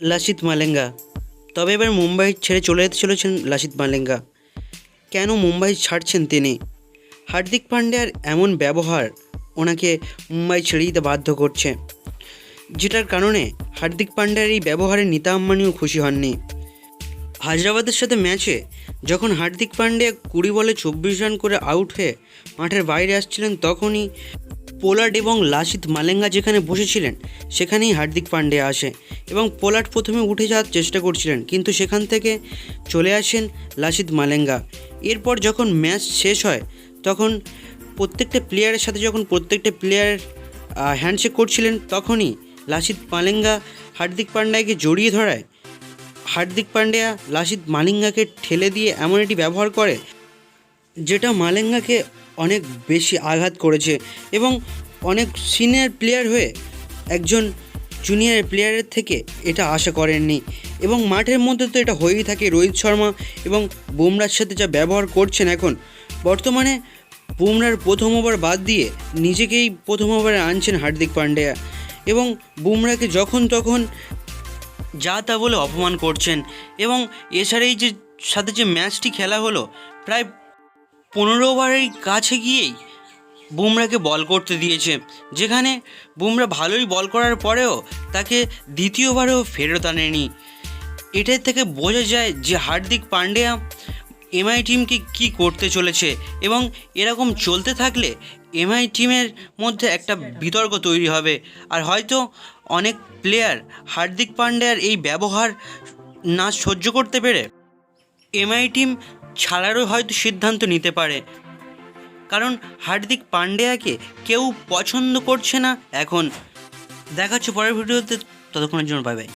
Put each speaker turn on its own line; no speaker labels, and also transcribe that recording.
লাসিথ মালিঙ্গা। তবে এবার মুম্বাই ছেড়ে চলে যেতে চলেছেন লাসিথ মালিঙ্গা। কেন মুম্বাই ছাড়ছেন তিনি? হার্দিক পান্ডিয়ার এমন ব্যবহার ওনাকে মুম্বাই ছেড়ে দিতে বাধ্য করছে, যেটার কারণে হার্দিক পান্ডিয়ার এই ব্যবহারে নীতা আম্বানিও খুশি হননি। হায়দ্রাবাদের সাথে ম্যাচে যখন হার্দিক পান্ডিয়া 20 বলে 24 রান করে আউট হয়ে মাঠের বাইরে আসছিলেন, তখনই পোলার্ড এবং লাসিথ মালিঙ্গা যেখানে বসেছিলেন সেখানেই হার্দিক পান্ডিয়া আসে এবং পোলার্ড প্রথমে উঠে যাওয়ার চেষ্টা করছিলেন, কিন্তু সেখান থেকে চলে আসেন লাসিথ মালিঙ্গা। এরপর যখন ম্যাচ শেষ হয় তখন প্রত্যেকটা প্লেয়ারের সাথে যখন প্রত্যেকটা প্লেয়ার হ্যান্ডশেক করছিলেন, তখনই লাসিথ মালিঙ্গা হার্দিক পান্ডিয়াকে জড়িয়ে ধরায় হার্দিক পান্ডিয়া লাসিথ মালিঙ্গাকে ঠেলে দিয়ে এমন একটি ব্যবহার করে যেটা মালিঙ্গাকে অনেক বেশি আঘাত করেছে এবং অনেক সিনিয়র প্লেয়ার হয়ে একজন জুনিয়র প্লেয়ারের থেকে এটা আশা করেননি। এবং মাঠের মধ্যে তো এটা হয়েই থাকে। রোহিত শর্মা এবং বুমরার সাথে যা ব্যবহার করছেন এখন বর্তমানে, বুমরার প্রথম ওভার বাদ দিয়ে নিজেকেই প্রথম ওভারে আনছেন হার্দিক পান্ডিয়া এবং বুমরাকে যখন তখন যা তা বলে অপমান করছেন। এবং এছাড়া এই যে সাথে যে ম্যাচটি খেলা হলো, প্রায় 15 ওভারের কাছে গিয়েই বুমরাকে বল করতে দিয়েছে, যেখানে বুমরা ভালোই বল করার পরেও তাকে দ্বিতীয়বারেও ফেরত আনেনি। এটার থেকে বোঝা যায় যে হার্দিক পান্ডিয়া এমআই টিমকে কী করতে চলেছে এবং এরকম চলতে থাকলে এমআই টিমের মধ্যে একটা বিতর্ক তৈরি হবে। আর হয়তো অনেক প্লেয়ার হার্দিক পান্ডিয়ার এই ব্যবহার না সহ্য করতে পেরে এমআই টিম ছাড়ারও হয়তো সিদ্ধান্ত নিতে পারে, কারণ হার্দিক পান্ডিয়াকে কেউ পছন্দ করছে না এখন। দেখা হচ্ছে পরের ভিডিওতে, ততক্ষণের জন্য বাই বাই।